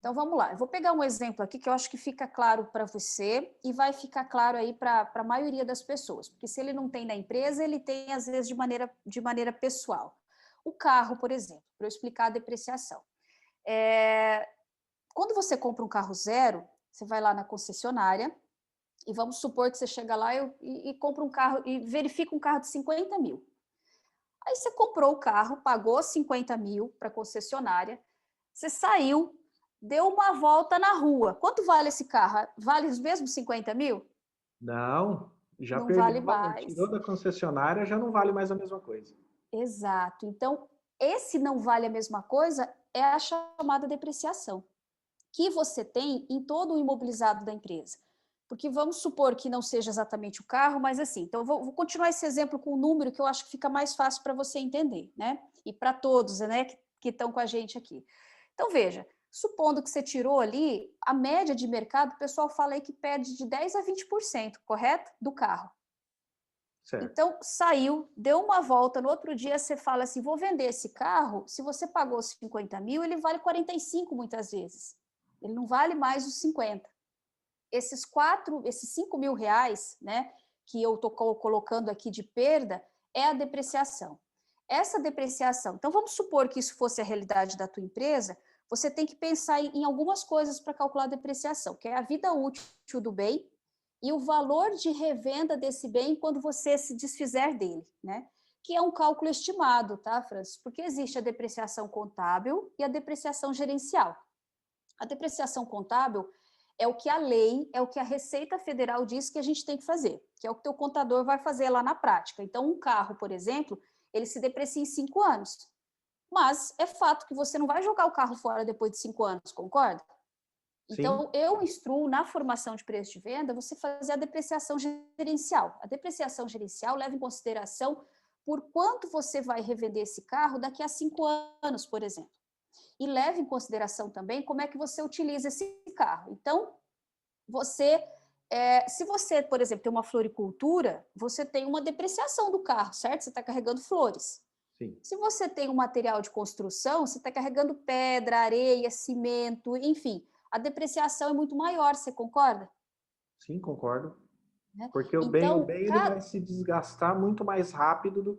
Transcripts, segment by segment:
Então, vamos lá. Eu vou pegar um exemplo aqui que eu acho que fica claro para você e vai ficar claro aí para a maioria das pessoas, porque se ele não tem na empresa, ele tem, às vezes, de maneira pessoal. O carro, por exemplo, para eu explicar a depreciação. Quando você compra um carro zero, você vai lá na concessionária e vamos supor que você chega lá e compra um carro e verifica um carro de 50 mil. Aí você comprou o carro, pagou 50 mil para a concessionária, você saiu, deu uma volta na rua. Quanto vale esse carro? Vale os mesmos 50 mil? Não, já Não perdeu vale o valor. mais. Tirou da concessionária, já não vale mais a mesma coisa. Exato. Então, esse não vale a mesma coisa é a chamada depreciação, que você tem em todo o imobilizado da empresa. Porque vamos supor que não seja exatamente o carro, mas assim, então vou continuar esse exemplo com um número que eu acho que fica mais fácil para você entender, né? E para todos, né, que estão com a gente aqui. Então, veja, supondo que você tirou ali, a média de mercado, o pessoal fala aí que perde de 10 a 20%, correto? Do carro. Certo. Então, saiu, deu uma volta, no outro dia você fala assim, vou vender esse carro, se você pagou 50 mil, ele vale 45 muitas vezes. Ele não vale mais os 50. Esses 5 mil reais, né, que eu estou colocando aqui de perda, é a depreciação. Essa depreciação, então vamos supor que isso fosse a realidade da tua empresa, você tem que pensar em algumas coisas para calcular a depreciação, que é a vida útil do bem e o valor de revenda desse bem quando você se desfizer dele, né? Que é um cálculo estimado, tá, Francis? Porque existe a depreciação contábil e a depreciação gerencial. A depreciação contábil é o que a lei, é o que a Receita Federal diz que a gente tem que fazer, que é o que o teu contador vai fazer lá na prática. Então, um carro, por exemplo, ele se deprecia em 5 anos. Mas é fato que você não vai jogar o carro fora depois de 5 anos, concorda? Sim, Então, eu instruo na formação de preço de venda você fazer a depreciação gerencial. A depreciação gerencial leva em consideração por quanto você vai revender esse carro daqui a 5 anos, por exemplo. E leve em consideração também como é que você utiliza esse carro. Então, se você, por exemplo, tem uma floricultura, você tem uma depreciação do carro, certo? Você está carregando flores. sim. Se você tem um material de construção, você está carregando pedra, areia, cimento, enfim, a depreciação é muito maior, você concorda? Sim, concordo. Né? Porque o Então, bem ele vai se desgastar muito mais rápido do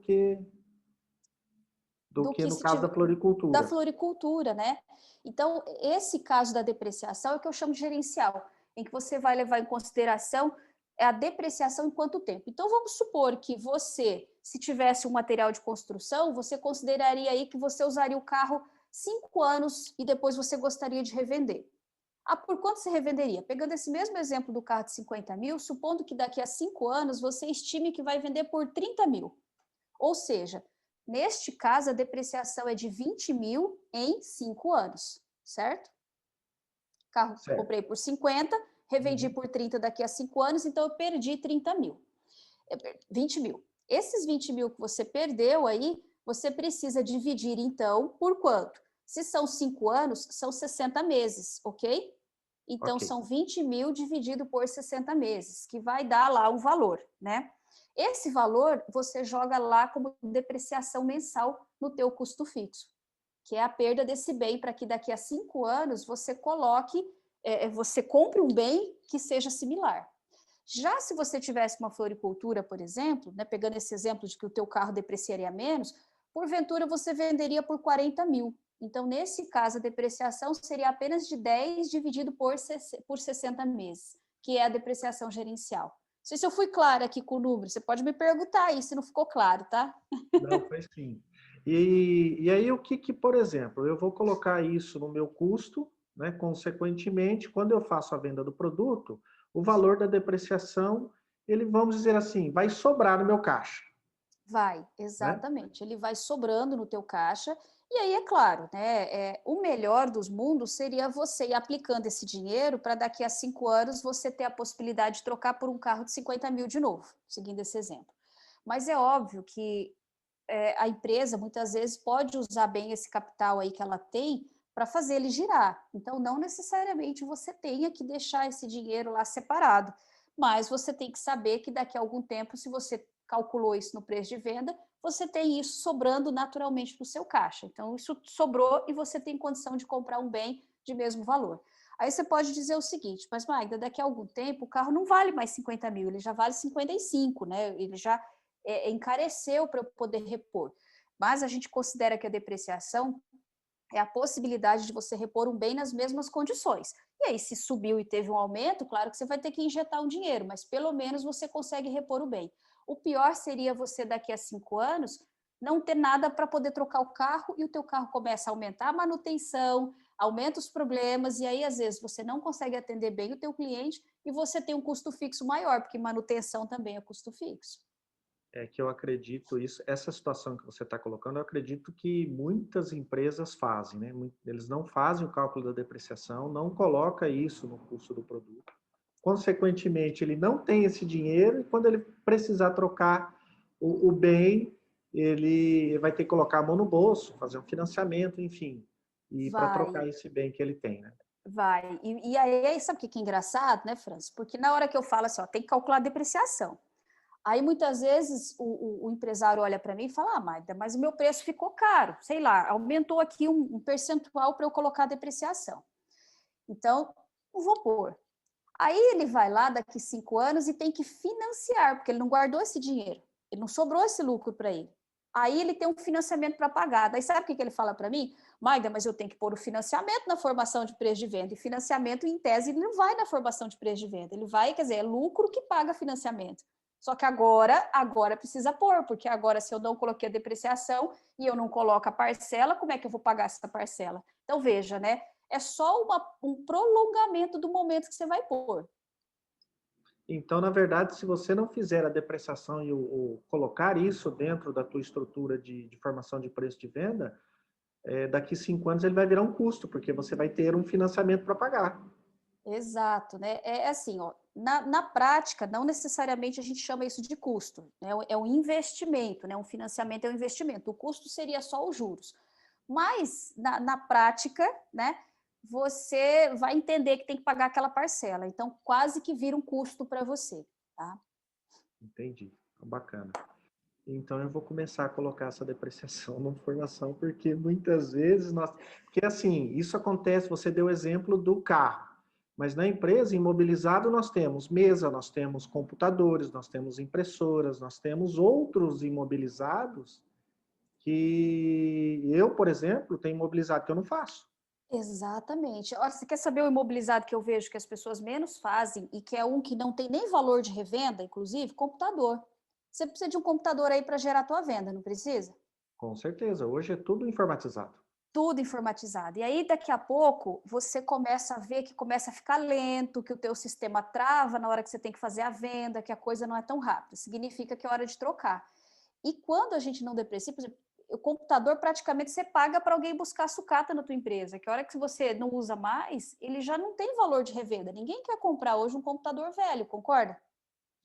do que que no se caso da tiver da floricultura. floricultura, né? Então, esse caso da depreciação é o que eu chamo de gerencial, em que você vai levar em consideração a depreciação em quanto tempo. Então, vamos supor que você, se tivesse um material de construção, você consideraria aí que você usaria o carro 5 anos e depois você gostaria de revender. Ah, por quanto você revenderia? Pegando esse mesmo exemplo do carro de 50 mil, supondo que daqui a 5 anos você estime que vai vender por 30 mil. Ou seja, neste caso, a depreciação é de 20 mil em 5 anos, certo? Carro Certo. comprei por 50, revendi Uhum. por 30 daqui a 5 anos, então eu perdi 30 mil, 20 mil. Esses 20 mil que você perdeu aí, você precisa dividir, então, por quanto? Se são 5 anos, são 60 meses, ok? Então, Ok. são 20 mil dividido por 60 meses, que vai dar lá um valor, né? Esse valor você joga lá como depreciação mensal no teu custo fixo, que é a perda desse bem para que daqui a 5 anos você coloque, você compre um bem que seja similar. Já se você tivesse uma floricultura, por exemplo, né, pegando esse exemplo de que o teu carro depreciaria menos, porventura você venderia por 40 mil. Então, nesse caso, a depreciação seria apenas de 10 dividido por 60 meses, que é a depreciação gerencial. Não sei se eu fui clara aqui com o número, você pode me perguntar aí se não ficou claro, tá? Não, foi sim. E aí, o que que, por exemplo, eu vou colocar isso no meu custo, né? Consequentemente, quando eu faço a venda do produto, o valor da depreciação, ele, vamos dizer assim, vai sobrar no meu caixa, Vai, né? exatamente. Ele vai sobrando no teu caixa. E aí, é claro, né? O melhor dos mundos seria você ir aplicando esse dinheiro para daqui a 5 anos você ter a possibilidade de trocar por um carro de 50 mil de novo, seguindo esse exemplo. Mas é óbvio que a empresa muitas vezes pode usar bem esse capital aí que ela tem para fazer ele girar. Então, não necessariamente você tenha que deixar esse dinheiro lá separado, mas você tem que saber que daqui a algum tempo, se você calculou isso no preço de venda, você tem isso sobrando naturalmente no seu caixa. Então, isso sobrou e você tem condição de comprar um bem de mesmo valor. Aí você pode dizer o seguinte, mas Magda, daqui a algum tempo o carro não vale mais 50 mil, ele já vale 55, né? Ele já encareceu para eu poder repor. Mas a gente considera que a depreciação é a possibilidade de você repor um bem nas mesmas condições. E aí, se subiu e teve um aumento, claro que você vai ter que injetar um dinheiro, mas pelo menos você consegue repor o bem. O pior seria você, daqui a 5 anos, não ter nada para poder trocar o carro e o teu carro começa a aumentar a manutenção, aumenta os problemas, e aí, às vezes, você não consegue atender bem o teu cliente e você tem um custo fixo maior, porque manutenção também é custo fixo. É que eu acredito isso, essa situação que você está colocando, eu acredito que muitas empresas fazem, né? Eles não fazem o cálculo da depreciação, não coloca isso no custo do produto. Consequentemente, ele não tem esse dinheiro e quando ele precisar trocar o bem, ele vai ter que colocar a mão no bolso, fazer um financiamento, enfim, e para Vai. trocar esse bem que ele tem, né? Vai. E aí, sabe o que é engraçado, né, França? Porque na hora que eu falo assim, ó, tem que calcular a depreciação. Aí, muitas vezes, o empresário olha para mim e fala, Magda, mas o meu preço ficou caro, sei lá, aumentou aqui um percentual para eu colocar a depreciação. Então, não vou pôr. Aí ele vai lá daqui 5 anos e tem que financiar, porque ele não guardou esse dinheiro, ele não sobrou esse lucro para ele. Aí ele tem um financiamento para pagar. Daí sabe o que ele fala para mim? Magda, mas eu tenho que pôr o financiamento na formação de preço de venda. E financiamento, em tese, ele não vai na formação de preço de venda. Ele vai, quer dizer, é lucro que paga financiamento. Só que agora precisa pôr, porque agora se eu não coloquei a depreciação e eu não coloco a parcela, como é que eu vou pagar essa parcela? Então veja, né? É só um prolongamento do momento que você vai pôr. Então, na verdade, se você não fizer a depreciação e colocar isso dentro da tua estrutura de formação de preço de venda, daqui 5 anos ele vai virar um custo, porque você vai ter um financiamento para pagar. Exato, né? É assim, ó, na prática, não necessariamente a gente chama isso de custo, né? É um investimento, né? Um financiamento é um investimento. O custo seria só os juros. Mas, na prática, né? Você vai entender que tem que pagar aquela parcela. Então, quase que vira um custo para você, tá? Entendi. Bacana. Então eu vou começar a colocar essa depreciação na formação, porque muitas vezes nós. Porque assim, isso acontece, você deu o exemplo do carro. Mas na empresa, imobilizado, nós temos mesa, nós temos computadores, nós temos impressoras, nós temos outros imobilizados que eu, por exemplo, tenho imobilizado que eu não faço. Exatamente. Olha, você quer saber o imobilizado que eu vejo que as pessoas menos fazem e que é um que não tem nem valor de revenda, inclusive? Computador. Você precisa de um computador aí para gerar a tua venda, não precisa? Com certeza, hoje é tudo informatizado. Tudo informatizado. E aí, daqui a pouco, você começa a ver que começa a ficar lento, que o teu sistema trava na hora que você tem que fazer a venda, que a coisa não é tão rápida. Significa que é hora de trocar. E quando a gente não deprecia, por exemplo, o computador praticamente você paga para alguém buscar sucata na tua empresa, que a hora que você não usa mais, ele já não tem valor de revenda. Ninguém quer comprar hoje um computador velho, concorda?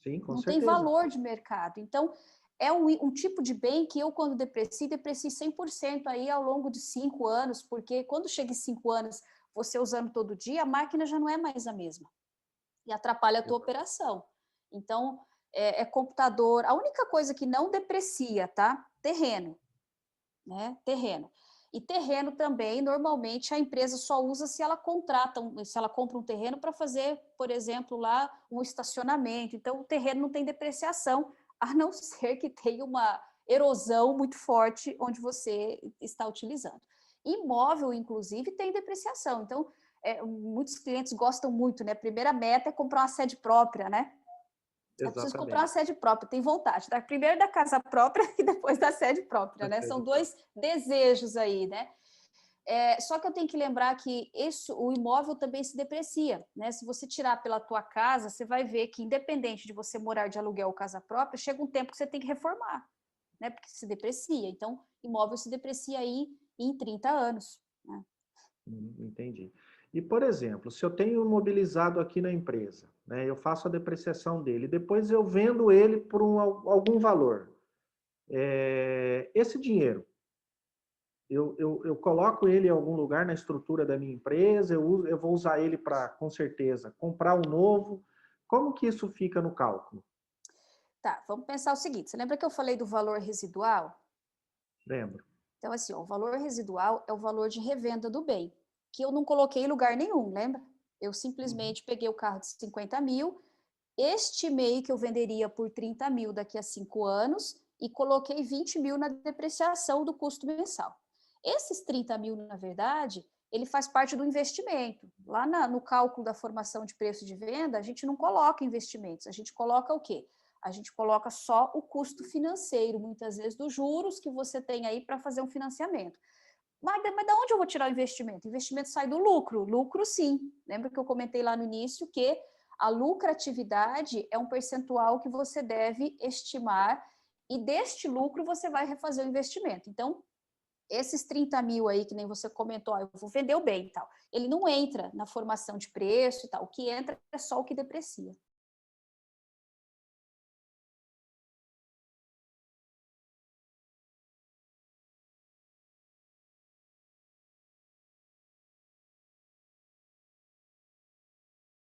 Sim, com Não tem certeza. valor de mercado. Então, é um tipo de bem que eu, quando deprecio 100% aí ao longo de 5 anos, porque quando chega em 5 anos, você usando todo dia, a máquina já não é mais a mesma. E atrapalha a tua operação. Então, é computador. A única coisa que não deprecia, tá? Terreno, né? Terreno. E terreno também, normalmente, a empresa só usa se ela contrata, se ela compra um terreno para fazer, por exemplo, lá um estacionamento. Então, o terreno não tem depreciação, a não ser que tenha uma erosão muito forte onde você está utilizando. Imóvel, inclusive, tem depreciação. Então, muitos clientes gostam muito, né? A primeira meta é comprar uma sede própria, né? Eu preciso comprar uma Exatamente. sede própria, tem vontade, tá? Primeiro da casa própria e depois da sede própria, A né? sede São própria. dois desejos aí, né? Só que eu tenho que lembrar que o imóvel também se deprecia, né? Se você tirar pela tua casa, você vai ver que independente de você morar de aluguel ou casa própria, chega um tempo que você tem que reformar, né? Porque se deprecia. Então, imóvel se deprecia aí em 30 anos, né? Entendi. E, por exemplo, se eu tenho mobilizado aqui na empresa, né, eu faço a depreciação dele, depois eu vendo ele por algum valor. Esse dinheiro, eu coloco ele em algum lugar na estrutura da minha empresa, eu vou usar ele para, com certeza, comprar um novo. Como que isso fica no cálculo? Tá, vamos pensar o seguinte: você lembra que eu falei do valor residual? Lembro. Então, assim, ó, o valor residual é o valor de revenda do bem. que eu não coloquei em lugar nenhum, lembra? Eu Uhum. simplesmente peguei o carro de 50 mil, estimei que eu venderia por 30 mil daqui a 5 anos e coloquei 20 mil na depreciação do custo mensal. Esses 30 mil, na verdade, ele faz parte do investimento. Lá no cálculo da formação de preço de venda, a gente não coloca investimentos, a gente coloca o quê? A gente coloca só o custo financeiro, muitas vezes dos juros que você tem aí para fazer um financiamento. Mas de onde eu vou tirar o investimento? O investimento sai do lucro. Lucro, sim. Lembra que eu comentei lá no início que a lucratividade é um percentual que você deve estimar e deste lucro você vai refazer o investimento. Então, esses 30 mil aí, que nem você comentou, eu vou vender o bem e tal, ele não entra na formação de preço e tal. O que entra é só o que deprecia.